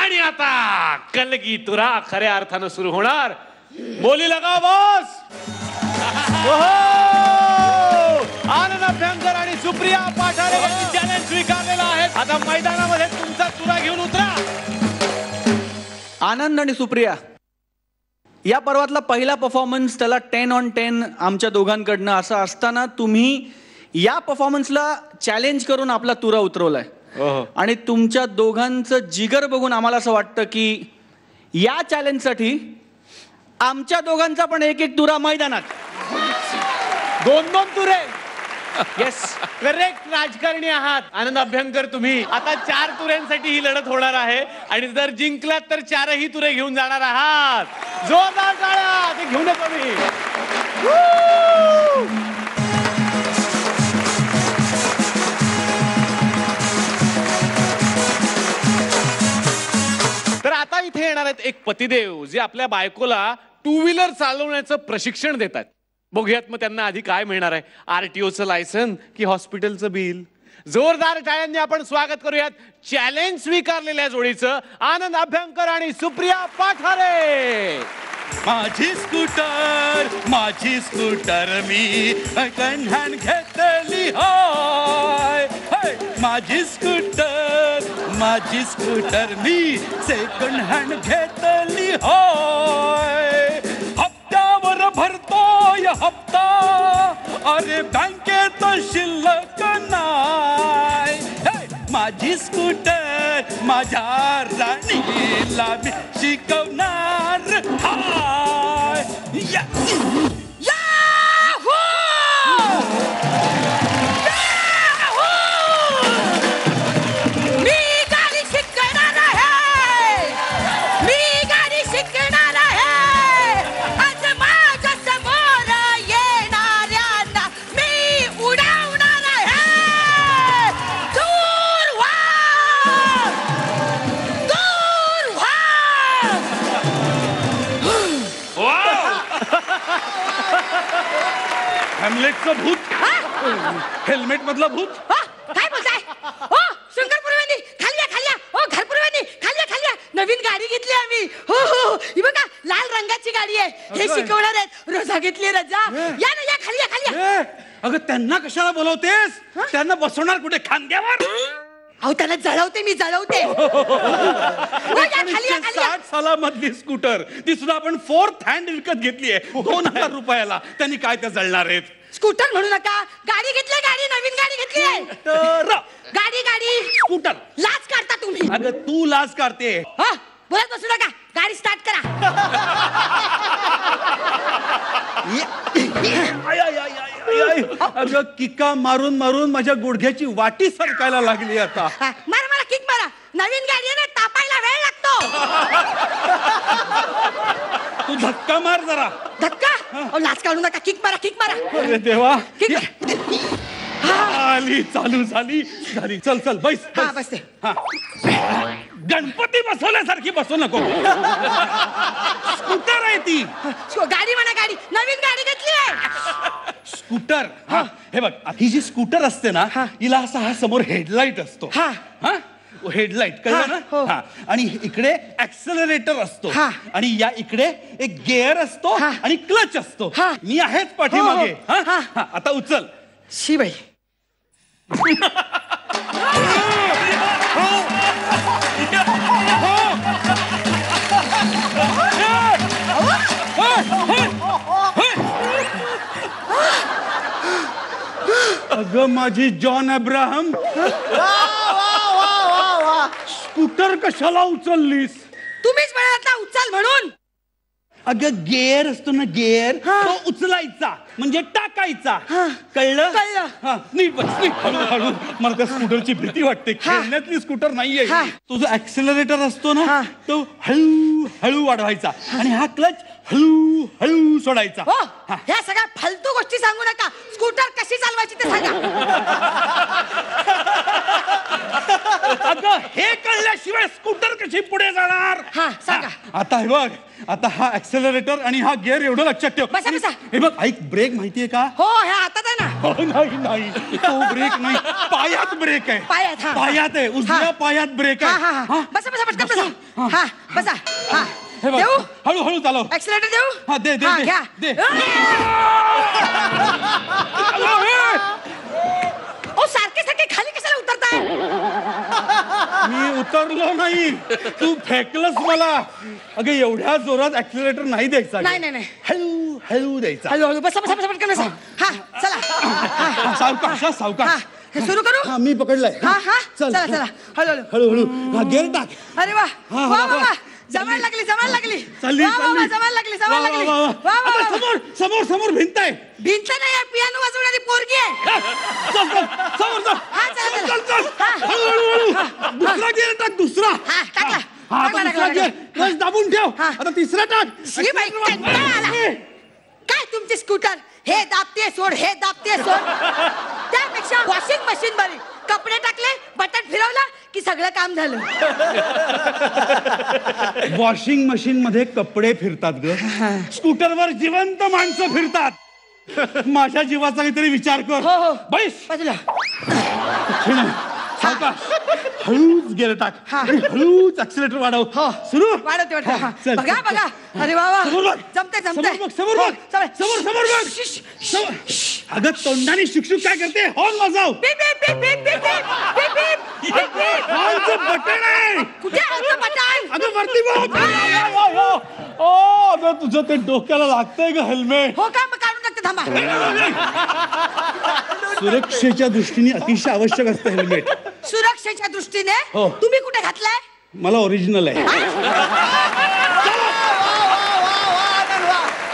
आणि आता कलगी तुरा खऱ्या अर्थानं सुरू होणार. बोली लगा बॉस. आनंद अभ्यंकर आणि सुप्रिया पाठारे यांनी चॅलेंज स्वीकारलेला आहे. आता मैदानामध्ये तुमचा तुरा घेऊन उतरा. आनंद आणि सुप्रिया, या पर्वातला पहिला परफॉर्मन्स त्याला 10 on 10 आमच्या दोघांकडनं. असं असताना तुम्ही या परफॉर्मन्सला चॅलेंज करून आपला तुरा उतरवलाय. आणि तुमच्या दोघांचं जिगर बघून आम्हाला असं वाटतं की या चॅलेंजसाठी आमच्या दोघांचा पण एक एक तुरा मैदानात. 2-2 तुरे. येस, करेक्ट राजकारणी आहात आनंद अभ्यंकर तुम्ही. आता 4 तुऱ्यांसाठी ही लढत होणार आहे आणि जर जिंकलात तर 4ही तुरे घेऊन जाणार आहात. जोरदार टाळ्या. ते घेऊन येतो मी. तर आता इथे येणार आहेत एक पतिदेव जे आपल्या बायकोला 2 व्हीलर चालवण्याचं प्रशिक्षण देतात. बघूयात मग त्यांना आधी काय मिळणार आहे, RTOचं लायसन की हॉस्पिटलचं बिल. जोरदार टाळ्यांनी आपण स्वागत करूयात चॅलेंज स्वीकारलेल्या जोडीचं, आनंद अभ्यंकर आणि सुप्रिया पाठारे. माझी स्कूटर मी सेकंड हँड घेतली होय. माझी स्कूटर मी सेकंड हँड घेतली होय. हप्त्यावर भरतोय हप्ता, अरे बँकेत शिल्लक नाय. माझी स्कूटर माझ्या राणीला मी शिकवणार. हाय हेल्मेटचं भूत. हेल्मेट मधलं भूत. काय बोलताय? हो शंकरपुरवानी, खाली या. हो घरपुरवानी, खाली या. नवीन गाडी घेतली आम्ही. हो ही बघा लाल रंगाची गाडी आहे. हे शिकवणार आहेत. रोजा घेतली रजा. या ना, या खाली या. अगं त्यांना कशाला बोलवतेस? त्यांना बसवणार कुठे खांद्यावर? अहो त्यांना जळवते मी. 60 सालामधली स्कूटर, ती सुद्धा आपण 4th हँड विकत घेतली आहे 2000 रुपयाला. त्यांनी काय त्या जळणार आहेत? स्कूटर म्हणू नका, गाडी घेतली. गाडी नवीन गाडी घेतली आहे. गाडी स्कूटर. लाज काढता तुम्ही. अगं तू लाज काढते. बोलत बसू नका. गाडी स्टार्ट करा. अगं किका मारून मारून माझ्या गुडघ्याची वाटी सरकायला लागली आता. मारा किक मारा. नवीन गाडी आहे ना, तापायला वेळ लागतो. तू धक्का मार जरा. धक्का? लाच काढू नका. किक मारा. अरे देवा. आली चालू झाली. चल बैस. बसते. गणपती बसवल्यासारखी बसू नको. स्कूटर आहे ती. गाडी म्हणा. गाडी नवीन गाडी घेतली आहे. स्कूटर. हे बघ, ही जी स्कूटर असते ना, हिला असा हा समोर हेडलाइट असतो. हेडलाइट कळलं ना. आणि इकडे ऍक्सेलरेटर असतो. आणि या इकडे एक गिअर असतो आणि क्लच असतो. मी आहेच पाठीमागे. आता उचल. शिबाई. अगं माझी जॉन अब्राहम, स्कूटर कशाला उचललीस? तुम्हीच म्हणालात ना उचल म्हणून. अगं गेअर असतो ना, गेअर तो उचलायचा म्हणजे टाकायचा. कळलं? नीट बस. हळू. मला त्या स्कूटरची भीती वाटते. खेळण्यातली स्कूटर नाहीये. तुझा ऍक्सेलरेटर असतो ना, तो हळू वाढवायचा आणि हा क्लच हळू सोडायचा. ह्या सगळ्या फालतू गोष्टी सांगू नका. स्कूटर कशी चालवायची ते सांगा. अगं हे कळल्याशिवाय स्कूटर कशी पुढे जाणार? हा, सांगा. आता हे बघ, आता हा ऍक्सेलरेटर आणि हा गिअर एवढं लक्षात ठेव. बसा, बसा. हे बघ ऐक, ब्रेक माहितीये का? हो, ह्या हातात आहे ना. नाही नाही, तो ब्रेक नाही, पायात ब्रेक आहे. पायात, हा. पायात आहे, उजव्या पायात ब्रेक हा आहे. हा हा बसा बसा पटकन बसा. हा बसा. हा हे बघ, देऊ हळूहळू चालव. ऍक्सिलेटर देऊ. हा, दे, दे, हा, दे, घ्या. दे. ओ सारखे सारखे खाली कशाला उतरताय? मी उतरलो नाही, तू फेकलंस मला. अगं एवढ्या जोरात ऍक्सिलेटर नाही द्यायचा. नाही, नाही, नाही. हळू हळू द्यायचा. हळूहळू बसा बसा बसा पटकन बसा. हा चला. हा, सावकाश हा, हा सावकाश. हे सुरू करू. हा, मी पकडलाय. हा हा चल चला चला हळूहळू. हळूहळू. हा, गिअर टाक. अरे वा हा, वा हा, वा हा. वा जमायला लागली जमायला लागली. चालली वा, वा, वा, चालली. जमायला लागली जमायला वा, लागली. वा, वा, वा वा. वा आता वा. समोर समोर समोर भिंत आहे. भिंत नाही पियानो वाजवणारी पोरगी आहे. चल चल समोर चल. हा, चला, चल चला. चल. हा. हळू हळू. दुसरा गिअर टाक, दुसरा. हा टाकला. हा, आता टाकला, दुसरा टाकला, गिअर. टाकला. क्लच दाबून ठेव. हा. आता तिसरा टाक. श्री बाई, कंटाळा आला. काय तुमची स्कूटर हे दाबते सोड हे दाबते सोड. त्यापेक्षा वॉशिंग मशीन बरी. कपडे टाकले बटन फिरवलं की सगळं काम झालं. वॉशिंग मशीन मध्ये कपडे फिरतात ग, स्कूटरवर जिवंत माणसं फिरतात. माझ्या जीवाचा काहीतरी विचार कर. हो हो बैस. बाजूला. सावकाश. हळूच गिअर टाक हा. आणि हळूच ऍक्सिलेटर वाढव. हो सुरू. वाढवते हा, वाढवते. चल. बघा बघा. अरे वा वा समोर बघ. जमते जमते. समोर बघ, समोर बघ. समोर समोर बघ. समोर. अगं तोंडाने शुकशुक काय करते? हॉर्न वाजव. बीप बीप बीप बीप बीप बीप बीप बीप बीप बीप. हॉर्नचं बटन आहे. कुठे आलं बटन? अगं वरती बघ. ओ अगं तुझं ते डोक्याला लागतंय ग हेल्मेट. हो का मग काढून टाकते थांबा. सुरक्षेच्या दृष्टीने अतिशय आवश्यक असतं हेल्मेट. सुरक्षेच्या दृष्टीने हो. तुम्ही कुठे घातलाय? मला ओरिजिनल आहे.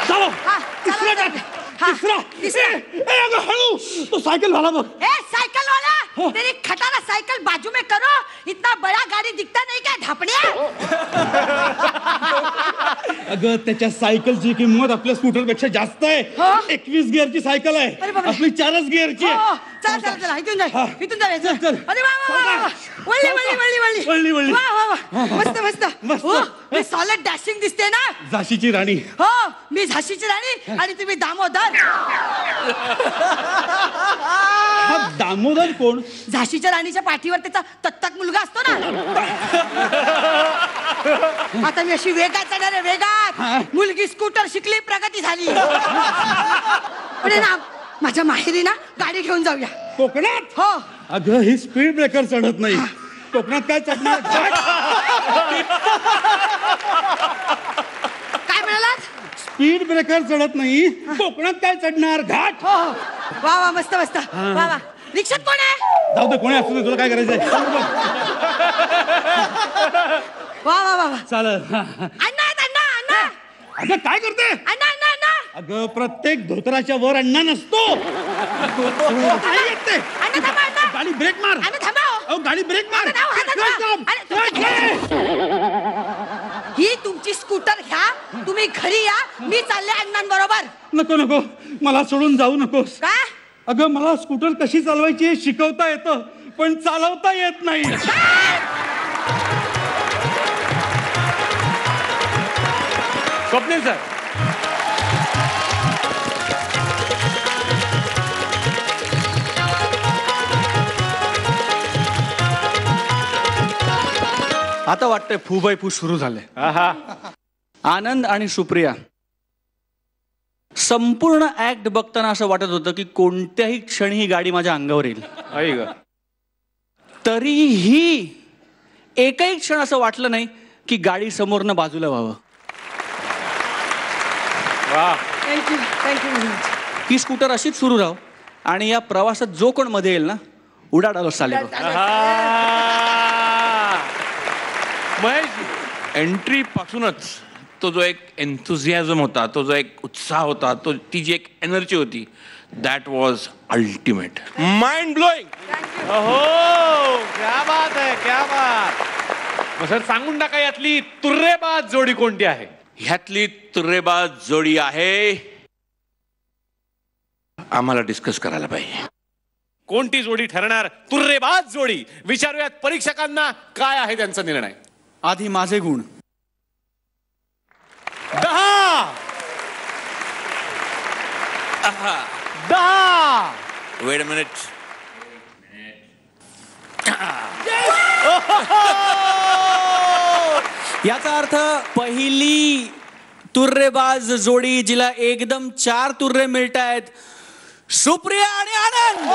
चलो हा, तिसरा चला, टाक. हा, तिसरा. तिसरा. ए, अगं हळू. तो सायकल वाला बघ. ए साइकिल वाला तेरी खटारा साइकिल बाजू में करो. इतना बड़ा गाड़ी दिखता नहीं क्या ढापड़िया? अगं त्याच्या सायकलची किंमत आपल्या स्कूटर पेक्षा जास्त आहे. हो? 21 गिअरची सायकल आहे. अरे बापरे. आपली 4च गिअरची हो, आहे. चला चला चला इथून हा. जा इथून जा चल, चल. अरे वा वा वा वा. वळली वळली वळली वळली वळली, वळली. वा वा वा मस्त मस्त. मस्त. हो मी सॉलिड डॅशिंग दिसते ना. झाशीची राणी. हो मी झाशीची राणी आणि तुम्ही दामोदर. हा दामोदर कोण? झाशीच्या राणीच्या पाठीवर त्याचा तत्ताक मुलगा असतो ना. आता मी अशी वेगात जाणार आहे वेगात. मुलगी स्कूटर शिकली प्रगती झाली. पण ना माझ्या माहेरी ना गाडी घेऊन जाऊया. कोकणात? हो अगं ही स्पीड ब्रेकर चढत नाही. कोकणात काय चढणार? काय म्हणालात? स्पीड ब्रेकर चढत नाही. कोकणात काय चढणार? घाट. हो हो वा वा मस्त मस्त वा वा. रिक्षात कोण आहे? जाऊ दे कोणी असू दे, तुला काय करायचंय? वा वा वा वा. चालेल. अण्णा आहेत अण्णा अण्णा अगं काय करते? अण्णा अण्णा अण्णा. अगं प्रत्येक धोतराच्या वर अण्णा नसतो. काय येत ते? अण्णा थांबा अण्णा. गाडी ब्रेक मार. अण्णा थांबा हो. अहो गाडी ब्रेक मार. अण्णा, थांबा, हातात क्लच धरा. दाब. अरे, क्लच दाब. ही तुमची स्कूटर घ्या तुम्ही घरी या. मी चालले अण्णांबरोबर. नको नको मला सोडून जाऊ नकोस. का? अगं मला स्कूटर कशी चालवायची हे शिकवता येतं पण चालवता येत नाही. स्वप्नील सर आता वाटतंय फू बाय फू सुरू झालंय. आनंद आणि सुप्रिया संपूर्ण ऍक्ट बघताना असं वाटत होतं की कोणत्याही क्षणी ही गाडी माझ्या अंगावर येईल. आई ग तरीही एकही क्षण असं वाटलं नाही की गाडी समोरनं बाजूला व्हावं. वा थँक्यू थँक्यू. ही स्कूटर अशीच सुरू राहो आणि या प्रवासात जो कोण मध्ये येईल ना उडा डालो चालेल. महेश एंट्री पासूनच तो जो एक एन्थुझियाझम होता, तो जो एक उत्साह होता, तो ती जी एक एनर्जी होती, that was ultimate, mind blowing. हो क्या बात आहे क्या बात. मग सर सांगून टाका यातली तुर्रेबाज जोडी कोणती आहे? ह्यातली तुर्रेबाज जोडी आहे, आम्हाला डिस्कस करायला पाहिजे. कोणती जोडी ठरणार तुर्रेबाज जोडी? विचारूयात परीक्षकांना काय आहे त्यांचा निर्णय. आधी माझे गुण. 10 10. Weight a minute. याचा अर्थ पहिली तुर्रेबाज जोडी जिला एकदम 4 तुर्रे मिळत आहेत, सुप्रिया आणि आनंद.